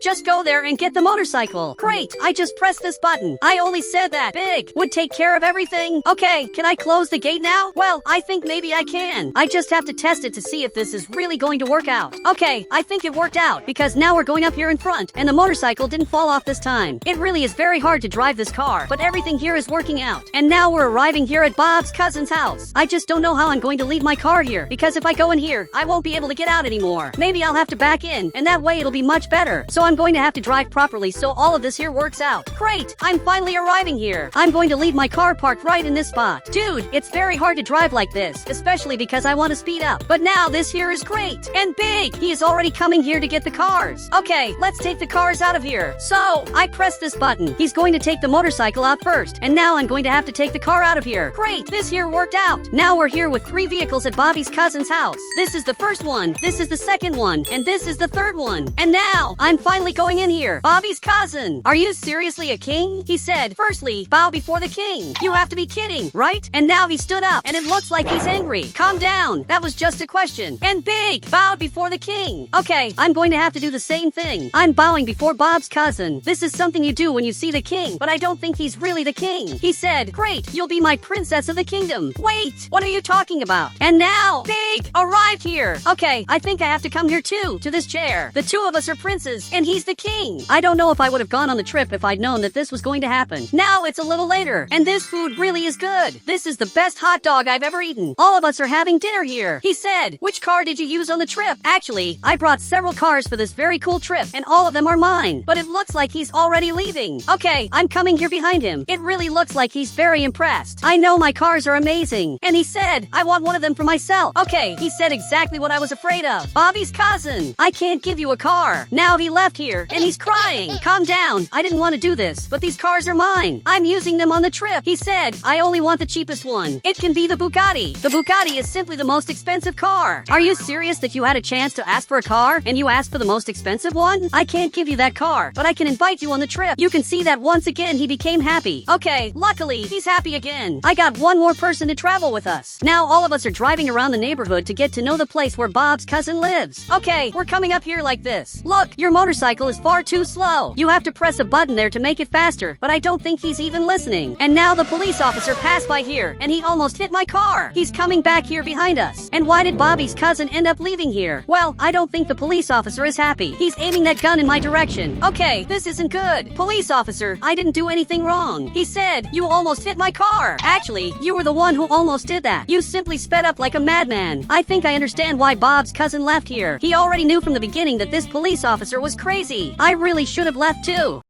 A: Just go there and get the motorcycle. Great, I just pressed this button. I only said that Big would take care of everything. Okay, can I close the gate now? Well, I think maybe I can. I just have to test it to see if this is really going to work out. Okay, I think it worked out because now we're going up here in front and the motorcycle didn't fall off this time. It really is very hard to drive this car, but everything here is working out. And now we're arriving here at Bob's cousin's house. I just don't know how I'm going to leave my car here because if I go in here, I won't be able to get out anymore. Maybe I'll have to back in and that way it'll be much better. So I'm going to have to drive properly so all of this here works out. Great, I'm finally arriving here. I'm going to leave my car parked right in this spot. Dude, it's very hard to drive like this, especially because I want to speed up. But now this here is great. And Big, he is already coming here to get the cars. Okay, let's take the cars out of here. So, I press this button. He's going to take the motorcycle out first. And now I'm going to have to take the car out of here. Great, this here worked out. Now we're here with 3 vehicles at Bobby's cousin's house. This is the first one, this is the second one, and this is the third one. And now, I'm finally going in here. Bobby's cousin. Are you seriously a king? He said, firstly, bow before the king. You have to be kidding, right? And now he stood up, and it looks like he's angry. Calm down. That was just a question. And Big bowed before the king. Okay, I'm going to have to do the same thing. I'm bowing before Bob's cousin. This is something you do when you see the king, but I don't think he's really the king. He said, great, you'll be my princess of the kingdom. Wait, what are you talking about? And now, Big arrived here. Okay, I think I have to come here too, to this chair. The 2 of us are princes, and and he's the king. I don't know if I would have gone on the trip if I'd known that this was going to happen. Now it's a little later, and this food really is good. This is the best hot dog I've ever eaten. All of us are having dinner here. He said, which car did you use on the trip? Actually, I brought several cars for this very cool trip, and all of them are mine. But it looks like he's already leaving. Okay, I'm coming here behind him. It really looks like he's very impressed. I know my cars are amazing. And he said, I want one of them for myself. Okay, he said exactly what I was afraid of. Bobby's cousin, I can't give you a car. Now he left here, and he's crying. Calm down. I didn't want to do this, but these cars are mine. I'm using them on the trip. He said, I only want the cheapest one. It can be the Bugatti. The Bugatti is simply the most expensive car. Are you serious that you had a chance to ask for a car, and you asked for the most expensive one? I can't give you that car, but I can invite you on the trip. You can see that once again he became happy. Okay, luckily, he's happy again. I got one more person to travel with us. Now all of us are driving around the neighborhood to get to know the place where Bob's cousin lives. Okay, we're coming up here like this. Look, your motorcycle is far too slow. You have to press a button there to make it faster, but I don't think he's even listening. And now the police officer passed by here, and he almost hit my car. He's coming back here behind us. And why did Bobby's cousin end up leaving here? Well, I don't think the police officer is happy. He's aiming that gun in my direction. Okay, this isn't good. Police officer, I didn't do anything wrong. He said, you almost hit my car. Actually, you were the one who almost did that. You simply sped up like a madman. I think I understand why Bob's cousin left here. He already knew from the beginning that this police officer was crazy. I really should have left too.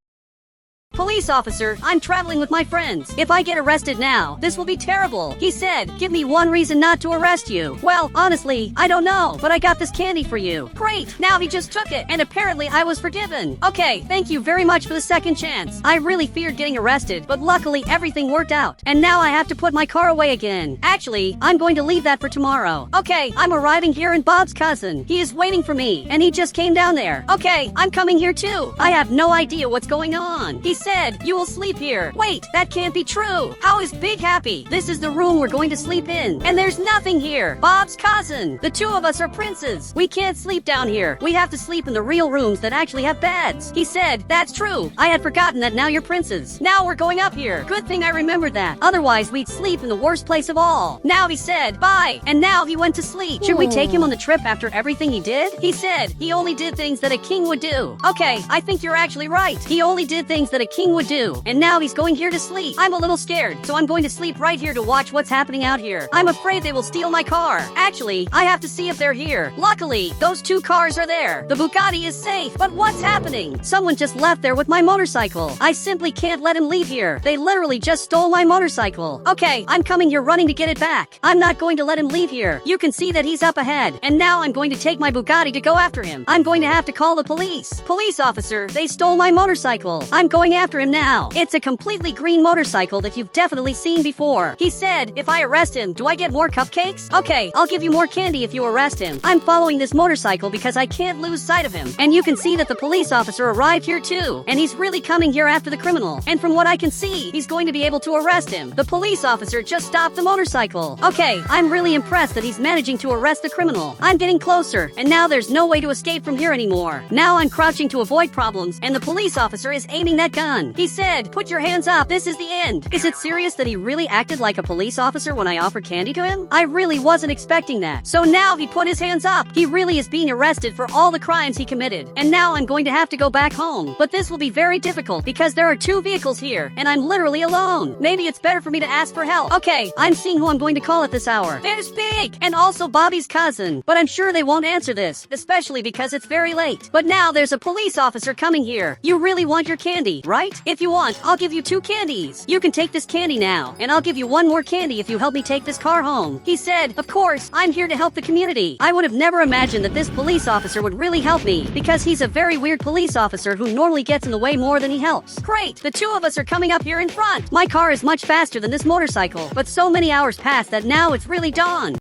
A: Police officer, I'm traveling with my friends. If I get arrested now, this will be terrible. He said, give me one reason not to arrest you. Well, honestly, I don't know, but I got this candy for you. Great, now he just took it, and apparently I was forgiven. Okay, thank you very much for the second chance. I really feared getting arrested, but luckily everything worked out. And now I have to put my car away again. Actually, I'm going to leave that for tomorrow. Okay, I'm arriving here and Bob's cousin. He is waiting for me, and he just came down there. Okay, I'm coming here too. I have no idea what's going on. He said, you will sleep here. Wait, that can't be true. How is Big happy? This is the room we're going to sleep in. And there's nothing here. Bob's cousin. The two of us are princes. We can't sleep down here. We have to sleep in the real rooms that actually have beds. He said, that's true. I had forgotten that now you're princes. Now we're going up here. Good thing I remembered that. Otherwise, we'd sleep in the worst place of all. Now he said, bye. And now he went to sleep. Should we take him on the trip after everything he did? He said, he only did things that a king would do. Okay, I think you're actually right. He only did things that a king would do. And now he's going here to sleep. I'm a little scared, so I'm going to sleep right here to watch what's happening out here. I'm afraid they will steal my car. Actually, I have to see if they're here. Luckily, those two cars are there. The Bugatti is safe. But what's happening? Someone just left there with my motorcycle. I simply can't let him leave here. They literally just stole my motorcycle. Okay, I'm coming here running to get it back. I'm not going to let him leave here. You can see that he's up ahead. And now I'm going to take my Bugatti to go after him. I'm going to have to call the police. Police officer, they stole my motorcycle. I'm going after him now. It's a completely green motorcycle that you've definitely seen before. He said, if I arrest him, do I get more cupcakes? Okay, I'll give you more candy if you arrest him. I'm following this motorcycle because I can't lose sight of him. And you can see that the police officer arrived here too. And he's really coming here after the criminal. And from what I can see, he's going to be able to arrest him. The police officer just stopped the motorcycle. Okay, I'm really impressed that he's managing to arrest the criminal. I'm getting closer, and now there's no way to escape from here anymore. Now I'm crouching to avoid problems, and the police officer is aiming that gun. He said, put your hands up, this is the end. Is it serious that he really acted like a police officer when I offered candy to him? I really wasn't expecting that. So now he put his hands up. He really is being arrested for all the crimes he committed. And now I'm going to have to go back home. But this will be very difficult because there are two vehicles here, and I'm literally alone. Maybe it's better for me to ask for help. Okay, I'm seeing who I'm going to call at this hour. There's Big, and also Bobby's cousin. But I'm sure they won't answer this, especially because it's very late. But now there's a police officer coming here. You really want your candy, right? If you want, I'll give you 2 candies. You can take this candy now, and I'll give you 1 more candy if you help me take this car home. He said, of course, I'm here to help the community. I would have never imagined that this police officer would really help me, because he's a very weird police officer who normally gets in the way more than he helps. Great, the 2 of us are coming up here in front. My car is much faster than this motorcycle, but so many hours pass that now it's really dawn.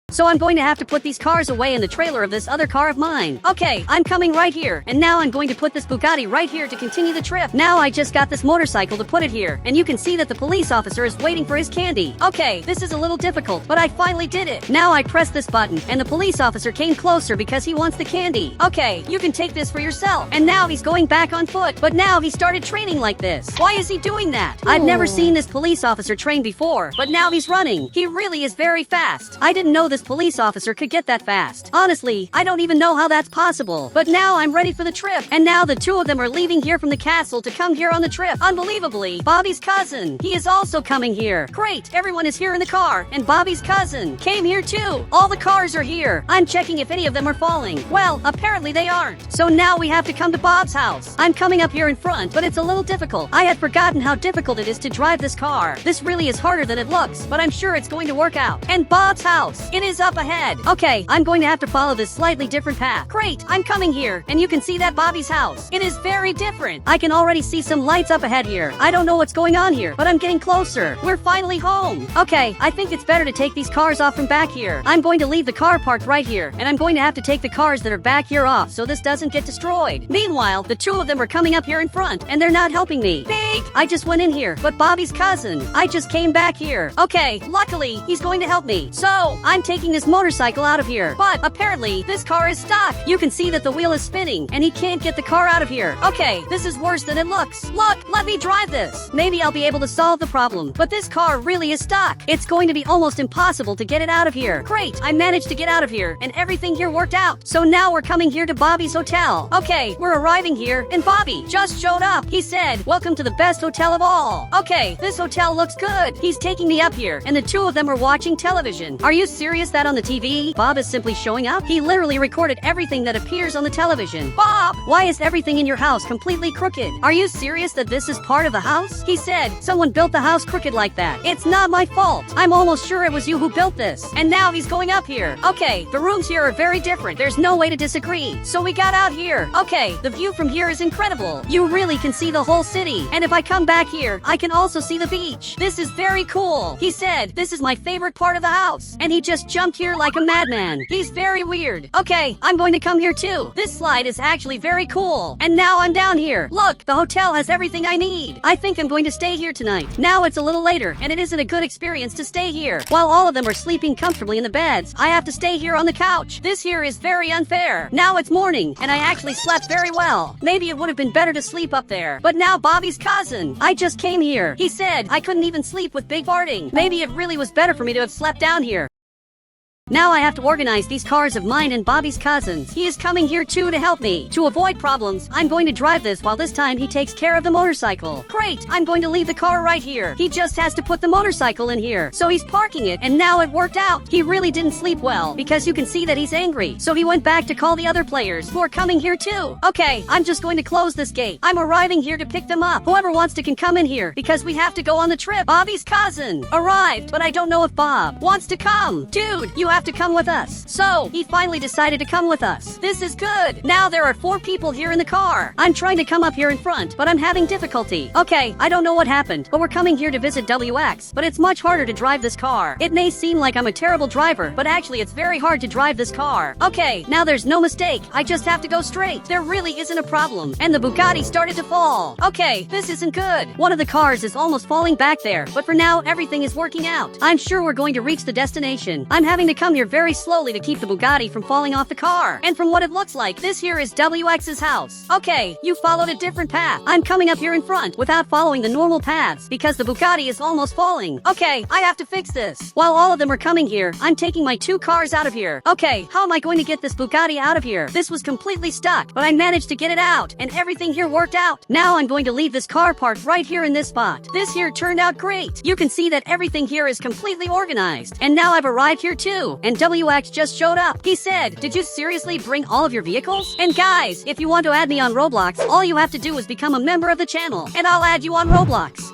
A: So I'm going to have to put these cars away in the trailer of this other car of mine. Okay, I'm coming right here. And now I'm going to put this Bugatti right here to continue the trip. Now I just got this motorcycle to put it here. And you can see that the police officer is waiting for his candy. Okay, this is a little difficult, but I finally did it. Now I press this button, and the police officer came closer because he wants the candy. Okay, you can take this for yourself. And now he's going back on foot. But now he started training like this. Why is he doing that? I've never seen this police officer train before, but now he's running. He really is very fast. I didn't know this police officer could get that fast. Honestly, I don't even know how that's possible. But now I'm ready for the trip. And now the two of them are leaving here from the castle to come here on the trip. Unbelievably, Bobby's cousin, he is also coming here. Great, everyone is here in the car. And Bobby's cousin came here too. All the cars are here. I'm checking if any of them are falling. Well, apparently they aren't. So now we have to come to Bob's house. I'm coming up here in front, but it's a little difficult. I had forgotten how difficult it is to drive this car. This really is harder than it looks, but I'm sure it's going to work out. And Bob's house, it is up ahead. Okay, I'm going to have to follow this slightly different path. Great, I'm coming here, and you can see that Bobby's house. It is very different. I can already see some lights up ahead here. I don't know what's going on here, but I'm getting closer. We're finally home. Okay, I think it's better to take these cars off from back here. I'm going to leave the car parked right here, and I'm going to have to take the cars that are back here off so this doesn't get destroyed. Meanwhile, the two of them are coming up here in front, and they're not helping me. Beep! I just went in here, but Bobby's cousin, I just came back here. Okay, luckily, he's going to help me. So, I'm taking this motorcycle out of here, but apparently, this car is stuck. You can see that the wheel is spinning, and he can't get the car out of here. Okay, this is worse than it looks. Look, let me drive this. Maybe I'll be able to solve the problem, but this car really is stuck. It's going to be almost impossible to get it out of here. Great, I managed to get out of here, and everything here worked out. So now we're coming here to Bobby's hotel. Okay, we're arriving here, and Bobby just showed up. He said, "Welcome to the best hotel of all." Okay, this hotel looks good. He's taking me up here, and the two of them are watching television. Are you serious that on the TV, Bob is simply showing up? He literally recorded everything that appears on the television. Bob, why is everything in your house completely crooked? Are you serious that this is part of the house? He said, someone built the house crooked like that. It's not my fault. I'm almost sure it was you who built this. And now he's going up here. Okay, the rooms here are very different. There's no way to disagree. So we got out here. Okay, the view from here is incredible. You really can see the whole city. And if I come back here, I can also see the beach. This is very cool. He said, this is my favorite part of the house. And he just jumped here like a madman. He's very weird. Okay, I'm going to come here too. This slide is actually very cool. And now I'm down here. Look, the hotel has everything I need. I think I'm going to stay here tonight. Now it's a little later, and it isn't a good experience to stay here. While all of them are sleeping comfortably in the beds, I have to stay here on the couch. This here is very unfair. Now it's morning, and I actually slept very well. Maybe it would have been better to sleep up there. But now Bobby's cousin, I just came here. He said I couldn't even sleep with big farting. Maybe it really was better for me to have slept down here. Now I have to organize these cars of mine and Bobby's cousins. He is coming here too to help me. To avoid problems, I'm going to drive this while this time he takes care of the motorcycle. Great, I'm going to leave the car right here. He just has to put the motorcycle in here. So he's parking it, and now it worked out. He really didn't sleep well, because you can see that he's angry. So he went back to call the other players, who are coming here too. Okay, I'm just going to close this gate. I'm arriving here to pick them up. Whoever wants to can come in here, because we have to go on the trip. Bobby's cousin arrived, but I don't know if Bob wants to come. Dude, you have to come with us. So, he finally decided to come with us. This is good. Now there are 4 people here in the car. I'm trying to come up here in front, but I'm having difficulty. Okay, I don't know what happened, but we're coming here to visit WX, but it's much harder to drive this car. It may seem like I'm a terrible driver, but actually it's very hard to drive this car. Okay, now there's no mistake. I just have to go straight. There really isn't a problem. And the Bugatti started to fall. Okay, this isn't good. One of the cars is almost falling back there, but for now, everything is working out. I'm sure we're going to reach the destination. I'm having to come here very slowly to keep the Bugatti from falling off the car. And from what it looks like, this here is WX's house. Okay, you followed a different path. I'm coming up here in front without following the normal paths because the Bugatti is almost falling. Okay, I have to fix this. While all of them are coming here, I'm taking my 2 cars out of here. Okay, how am I going to get this Bugatti out of here? This was completely stuck, but I managed to get it out, and everything here worked out. Now I'm going to leave this car parked right here in this spot. This here turned out great. You can see that everything here is completely organized. And now I've arrived here too, and WX just showed up. He said, "Did you seriously bring all of your vehicles?" And guys, if you want to add me on Roblox, all you have to do is become a member of the channel, and I'll add you on Roblox.